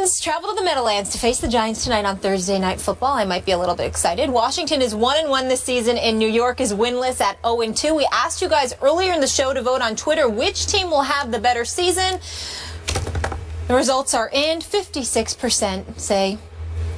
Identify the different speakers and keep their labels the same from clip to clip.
Speaker 1: Redskins travel to the Meadowlands to face the Giants tonight on Thursday Night Football. I might be a little bit excited. Washington is 1-1 this season, and New York is winless at 0-2. We asked you guys earlier in the show to vote on Twitter which team will have the better season. The results are in. 56% say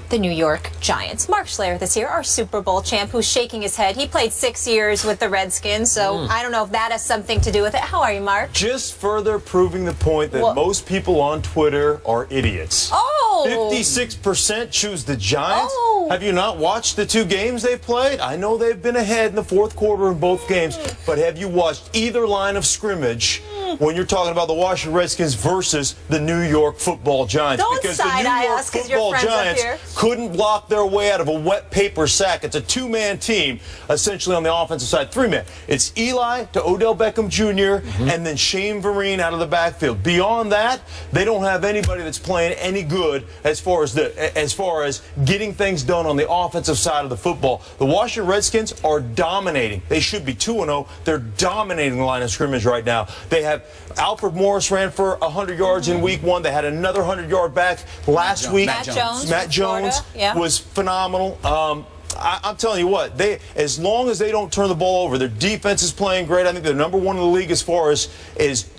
Speaker 1: the New York Giants. Mark Schler this year, our Super Bowl champ, who's shaking his head. He played 6 years with the Redskins, so I don't know if that has something to do with it. How are you, Mark?
Speaker 2: Just further proving the point that most people on Twitter are idiots. 56% choose the Giants. Have you not watched the 2 games they've played? I know they've been ahead in the fourth quarter in both games, but have you watched either line of scrimmage when you're talking about the Washington Redskins versus the New York Football Giants?
Speaker 1: Don't
Speaker 2: because
Speaker 1: side
Speaker 2: the New
Speaker 1: eye
Speaker 2: York
Speaker 1: us because
Speaker 2: Football
Speaker 1: your friends
Speaker 2: Giants
Speaker 1: up here
Speaker 2: couldn't block their way out of a wet paper sack. It's a 2-man team, essentially, on the offensive side. 3-man. It's Eli to Odell Beckham Jr. And then Shane Vereen out of the backfield. Beyond that, they don't have anybody that's playing any good as far as getting things done on the offensive side of the football. The Washington Redskins are dominating. They should be 2-0. They're dominating the line of scrimmage right now. They have Alfred Morris ran for 100 yards in week 1. They had another 100-yard back last week. Matt Jones was phenomenal. I'm telling you what, as long as they don't turn the ball over, their defense is playing great. I think they're number 1 in the league as far as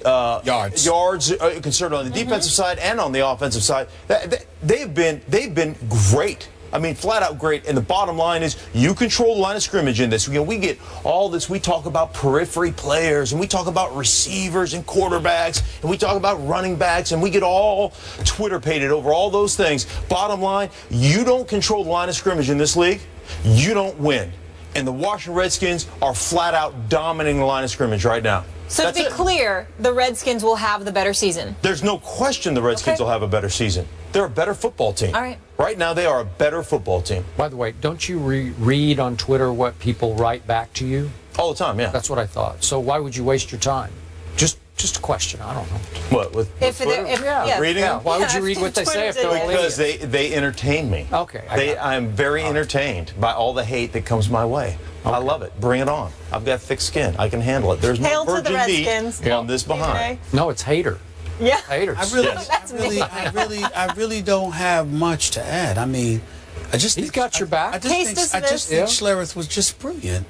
Speaker 2: yards concerned on the defensive side and on the offensive side. They've been great. I mean, flat out great. And the bottom line is you control the line of scrimmage in this. We get all this. We talk about periphery players, and we talk about receivers and quarterbacks, and we talk about running backs, and we get all Twitter-pated over all those things. Bottom line, you don't control the line of scrimmage in this league, you don't win. And the Washington Redskins are flat out dominating the line of scrimmage right now.
Speaker 1: So to be clear, the Redskins will have the better season.
Speaker 2: There's no question the Redskins will have a better season. They're a better football team.
Speaker 1: All right.
Speaker 2: Right now, they are a better football team.
Speaker 3: By the way, don't you read on Twitter what people write back to you?
Speaker 2: All the time, yeah.
Speaker 3: That's what I thought. So why would you waste your time? Just a question. I don't know.
Speaker 2: What, with Twitter? Reading?
Speaker 3: Yeah. Why would you read what they say if they're
Speaker 2: Because they entertain me.
Speaker 3: Okay.
Speaker 2: I'm very entertained by all the hate that comes my way. I love it. Bring it on. I've got thick skin. I can handle it. There's no virgin meat on this behind.
Speaker 3: No, it's hater.
Speaker 1: Yeah.
Speaker 3: Haters.
Speaker 4: I really don't have much to add. I mean,
Speaker 3: He's got your back.
Speaker 4: I just think Schlereth was just brilliant.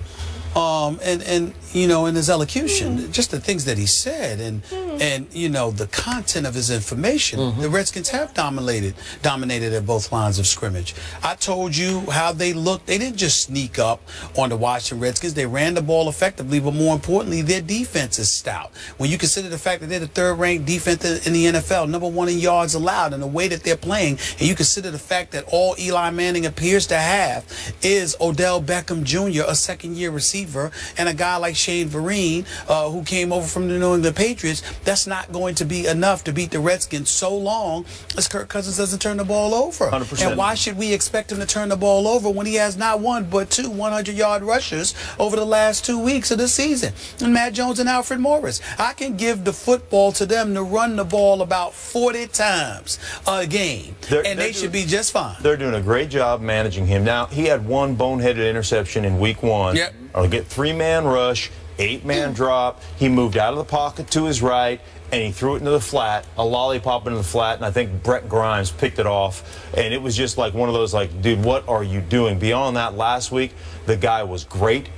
Speaker 4: And you know, in his elocution, just the things that he said, and you know, the content of his information, the Redskins have dominated at both lines of scrimmage. I told you how they looked. They didn't just sneak up on the Washington Redskins. They ran the ball effectively, but more importantly, their defense is stout. When you consider the fact that they're the 3rd-ranked defense in the NFL, number 1 in yards allowed, and the way that they're playing, and you consider the fact that all Eli Manning appears to have is Odell Beckham Jr., a 2nd-year receiver, and a guy like Shane Vereen, who came over from the New England Patriots, that's not going to be enough to beat the Redskins so long as Kirk Cousins doesn't turn the ball over.
Speaker 2: 100%.
Speaker 4: And why should we expect him to turn the ball over when he has not 1 but 2 100-yard rushers over the last 2 weeks of the season? And Matt Jones and Alfred Morris. I can give the football to them to run the ball about 40 times a game, and they should be just fine.
Speaker 2: They're doing a great job managing him. Now, he had 1 boneheaded interception in week 1.
Speaker 4: Yep.
Speaker 2: I'll get 3-man rush, 8-man drop. He moved out of the pocket to his right, and he threw it into the flat, a lollipop into the flat, and I think Brett Grimes picked it off. And it was just like one of those, like, dude, what are you doing? Beyond that, last week, the guy was great,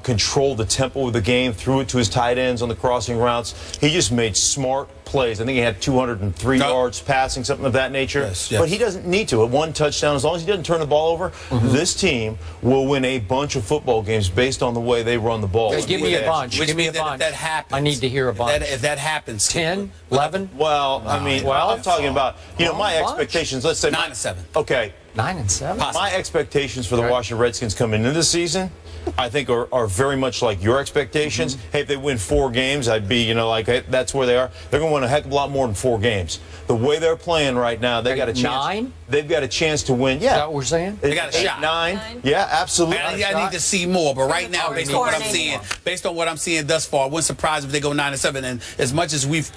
Speaker 2: controlled the tempo of the game, threw it to his tight ends on the crossing routes. He just made smart plays. I think he had 203 yards passing, something of that nature.
Speaker 4: Yes.
Speaker 2: But he doesn't need to. At 1 touchdown, as long as he doesn't turn the ball over, this team will win a bunch of football games based on the way they run the ball.
Speaker 3: Give me a bunch.
Speaker 4: Which
Speaker 3: Give me a
Speaker 4: means
Speaker 3: bunch.
Speaker 4: that happens.
Speaker 3: I need to hear a bunch.
Speaker 4: If that happens,
Speaker 3: 10, 11?
Speaker 2: Well, I mean, I'm talking about, you know, my expectations. Let's say
Speaker 4: 9-7.
Speaker 2: Okay.
Speaker 3: 9-7.
Speaker 2: My expectations for the Washington Redskins coming into the season, I think, are very much like your expectations. Hey, if they win 4 games, I'd be, you know, like, hey, that's where they are. They're going to win a heck of a lot more than 4 games. The way they're playing right now, they got a chance.
Speaker 3: 9?
Speaker 2: They've got a chance to win. Yeah.
Speaker 3: Is that what we're saying?
Speaker 4: They got a shot.
Speaker 2: 9. Yeah, absolutely.
Speaker 4: I need to see more, but right now, based on what I'm seeing thus far, I wouldn't surprise if they go 9-7. And as much as we've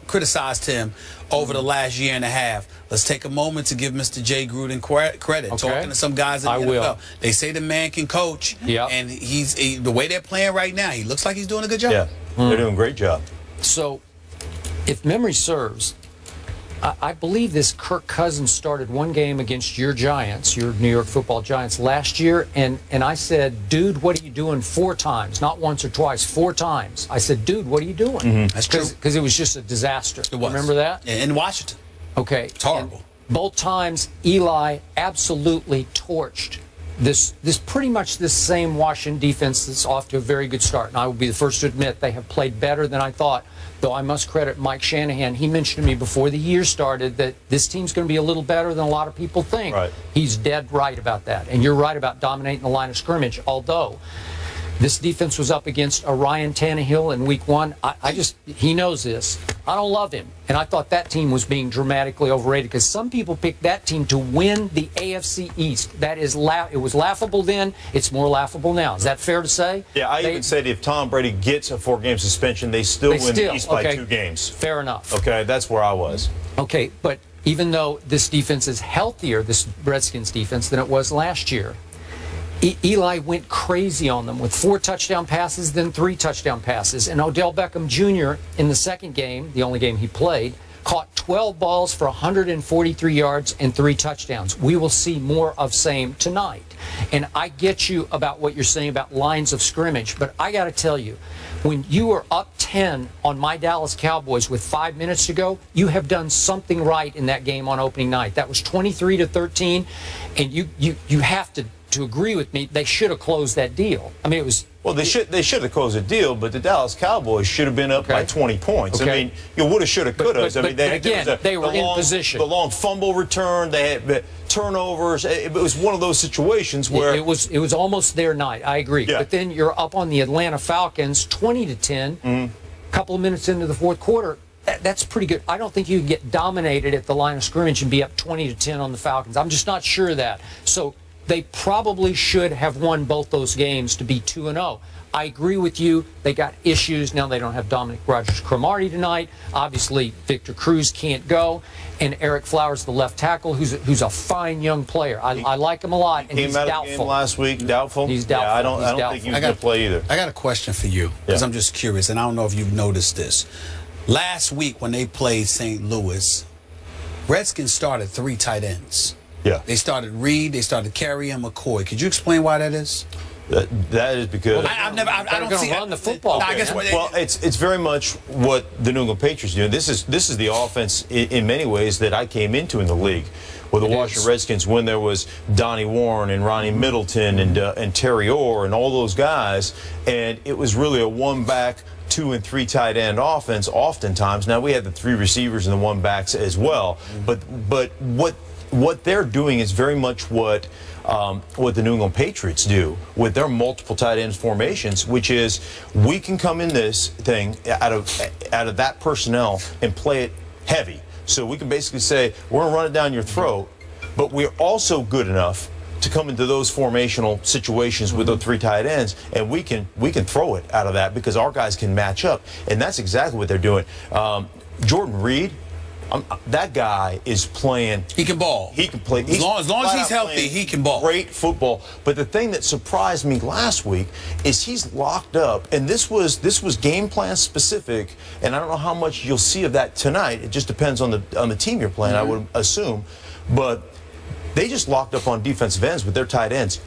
Speaker 4: criticized him over the last year and a half, let's take a moment to give Mr. Jay Gruden credit.
Speaker 3: Okay.
Speaker 4: Talking to some guys in the NFL, they say the man can coach, and the way they're playing right now, he looks like he's doing a good job.
Speaker 2: Yeah, they're doing a great job.
Speaker 3: So, if memory serves, I believe this Kirk Cousins started one game against your Giants, your New York Football Giants last year, and I said, dude, what are you doing 4 times? Not once or twice, 4 times. I said, dude, what are you doing?
Speaker 4: That's true.
Speaker 3: Because it was just a disaster.
Speaker 4: It was.
Speaker 3: Remember that?
Speaker 4: In Washington.
Speaker 3: Okay.
Speaker 4: It's horrible.
Speaker 3: And both times, Eli absolutely torched this pretty much this same Washington defense that's off to a very good start. And I will be the first to admit they have played better than I thought, though I must credit Mike Shanahan. He mentioned to me before the year started that this team's going to be a little better than a lot of people think.
Speaker 2: Right.
Speaker 3: He's dead right about that. And you're right about dominating the line of scrimmage, although this defense was up against a Ryan Tannehill in week 1. He knows this. I don't love him. And I thought that team was being dramatically overrated because some people picked that team to win the AFC East. That is, it was laughable then. It's more laughable now. Is that fair to say?
Speaker 2: Yeah, I even said if Tom Brady gets a 4-game suspension, they still win the East by 2 games.
Speaker 3: Fair enough.
Speaker 2: Okay, that's where I was.
Speaker 3: Okay, but even though this defense is healthier, this Redskins defense, than it was last year, Eli went crazy on them with 4 touchdown passes, then 3 touchdown passes. And Odell Beckham Jr. in the second game, the only game he played, caught 12 balls for 143 yards and 3 touchdowns. We will see more of same tonight. And I get you about what you're saying about lines of scrimmage, but I got to tell you, when you were up 10 on my Dallas Cowboys with 5 minutes to go, you have done something right in that game on opening night. That was 23-13, and you have to agree with me, they should have closed that deal. I mean, it was...
Speaker 2: Well, they should have closed the deal, but the Dallas Cowboys should have been up by 20 points.
Speaker 3: Okay.
Speaker 2: I mean, you would have, should have, could have. I mean,
Speaker 3: they were in position.
Speaker 2: The long fumble return, they had turnovers. It was one of those situations where
Speaker 3: it was almost their night. I agree.
Speaker 2: Yeah.
Speaker 3: But then you're up on the Atlanta Falcons, 20-10. A couple of minutes into the fourth quarter. That's pretty good. I don't think you can get dominated at the line of scrimmage and be up 20-10 on the Falcons. I'm just not sure of that. So they probably should have won both those games to be 2-0. I agree with you. They got issues. Now they don't have Dominic Rodgers-Cromartie tonight. Obviously, Victor Cruz can't go. And Eric Flowers, the left tackle, who's a fine young player. I like him a lot, and he's doubtful.
Speaker 2: Came out of the game last week, doubtful?
Speaker 3: He's doubtful.
Speaker 2: Yeah, I don't think he's going to play either.
Speaker 4: I got a question for you, because I'm just curious, and I don't know if you've noticed this. Last week when they played St. Louis, Redskins started 3 tight ends.
Speaker 2: Yeah.
Speaker 4: They started Reed, they started Carey and McCoy. Could you explain why that is?
Speaker 2: That is because
Speaker 4: I don't see
Speaker 3: run the football.
Speaker 4: I guess
Speaker 2: well, it's very much what the New England Patriots do. This is the offense in many ways that I came into in the league. With the Washington Redskins, when there was Donnie Warren and Ronnie Middleton and Terry Orr and all those guys, and it was really a 1-back, 2 and 3 tight end offense. Oftentimes, now we had the 3 receivers and the 1-backs as well. But what they're doing is very much what the New England Patriots do with their multiple tight ends formations, which is we can come in this thing out of that personnel and play it heavy. So we can basically say we're going to run it down your throat, but we're also good enough to come into those formational situations with the 3 tight ends, and we can throw it out of that because our guys can match up, and that's exactly what they're doing. Jordan Reed. That guy is playing.
Speaker 4: He can ball.
Speaker 2: He can play.
Speaker 4: As long as he's healthy, he can ball.
Speaker 2: Great football. But the thing that surprised me last week is he's locked up, and this was game plan specific. And I don't know how much you'll see of that tonight. It just depends on the team you're playing, I would assume. But they just locked up on defensive ends with their tight ends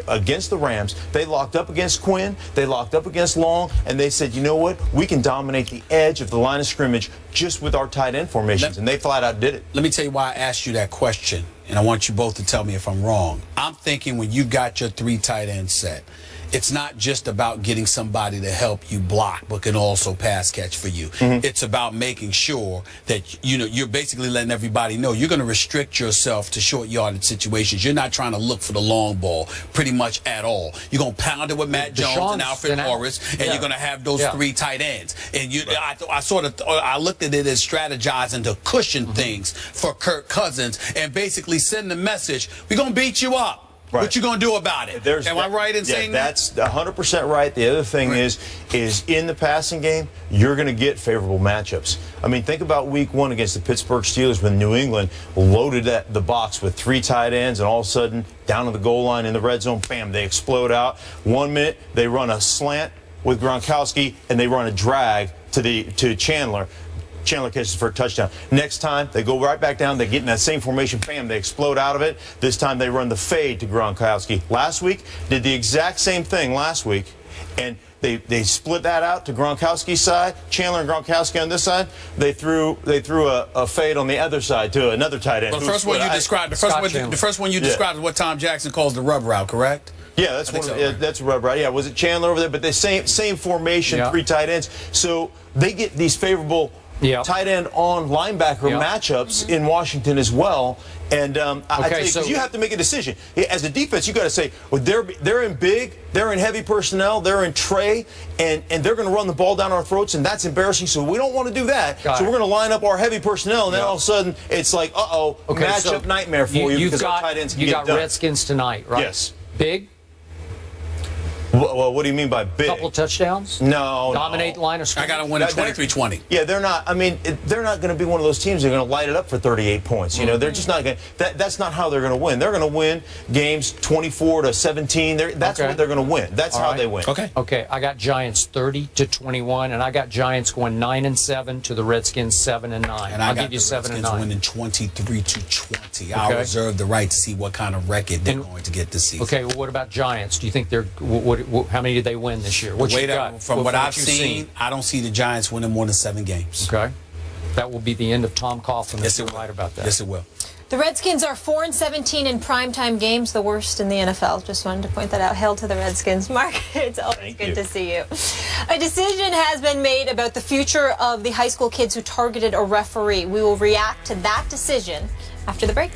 Speaker 2: against the Rams. They locked up against Quinn. They locked up against Long, and they said, you know what? We can dominate the edge of the line of scrimmage just with our tight end formations, and they flat out did it.
Speaker 4: Let me tell you why I asked you that question, and I want you both to tell me if I'm wrong. I'm thinking when you got your 3 tight end set, it's not just about getting somebody to help you block, but can also pass catch for you. It's about making sure that you're basically letting everybody know you're going to restrict yourself to short yardage situations. You're not trying to look for the long ball pretty much at all. You're going to pound it with Matt Jones and Alfred Morris, and you're going to have those 3 tight ends. And I looked at it as strategizing to cushion things for Kirk Cousins and basically send the message: we're going to beat you up. Right. What you going to do about it? Am I right in saying that?
Speaker 2: That's 100% right. The other thing is in the passing game, you're going to get favorable matchups. I mean, think about week 1 against the Pittsburgh Steelers when New England loaded the box with 3 tight ends, and all of a sudden, down to the goal line in the red zone, bam, they explode out. 1 minute, they run a slant with Gronkowski, and they run a drag to Chandler. Chandler catches for a touchdown. Next time, they go right back down. They get in that same formation, bam, they explode out of it. This time, they run the fade to Gronkowski. Last week, did the exact same thing last week, and they split that out to Gronkowski's side. Chandler and Gronkowski on this side. They threw a fade on the other side to another tight end.
Speaker 4: Well, the first one you described, the first one you described is what Tom Jackson calls the rub route, correct?
Speaker 2: Yeah, that's a rub route. Yeah, was it Chandler over there? But the same formation, 3 tight ends. So they get these favorable tight end on linebacker matchups in Washington as well. And I tell you, because you have to make a decision. As a defense, you got to say, well, they're in big, they're in heavy personnel, they're in Trey, and they're going to run the ball down our throats, and that's embarrassing. So we don't want to do that. So we're going to line up our heavy personnel, and then all of a sudden it's like, matchup nightmare for you because our tight ends can get done.
Speaker 3: You got Redskins tonight, right?
Speaker 2: Yes.
Speaker 3: Big.
Speaker 2: Well, what do you mean by big?
Speaker 3: Couple touchdowns?
Speaker 2: No.
Speaker 3: Dominate the line of scrimmage?
Speaker 4: I got to win at 23-20.
Speaker 2: Yeah, they're not. I mean, they're not going to be one of those teams that are going to light it up for 38 points. You know, they're just not going to. That's not how they're going to win. They're going to win games 24-17. That's what they're going to win. That's how they win.
Speaker 3: Okay. I got Giants 30-21, and I got Giants going 9-7 to the Redskins 7-9.
Speaker 4: And I'll give you 7-9. Winning 23-20. I'll reserve the right to see what kind of record they're going to get this season.
Speaker 3: Okay. Well, what about Giants? Do you think they're how many did they win this year? What you got?
Speaker 4: From what I've seen, I don't see the Giants winning more than 7 games.
Speaker 3: Okay. That will be the end of Tom Coughlin.
Speaker 4: Yes, it will.
Speaker 3: Right about that.
Speaker 4: Yes, it will.
Speaker 1: The Redskins are 4-17 in primetime games, the worst in the NFL. Just wanted to point that out. Hail to the Redskins. Mark, it's always good to see you. A decision has been made about the future of the high school kids who targeted a referee. We will react to that decision after the break.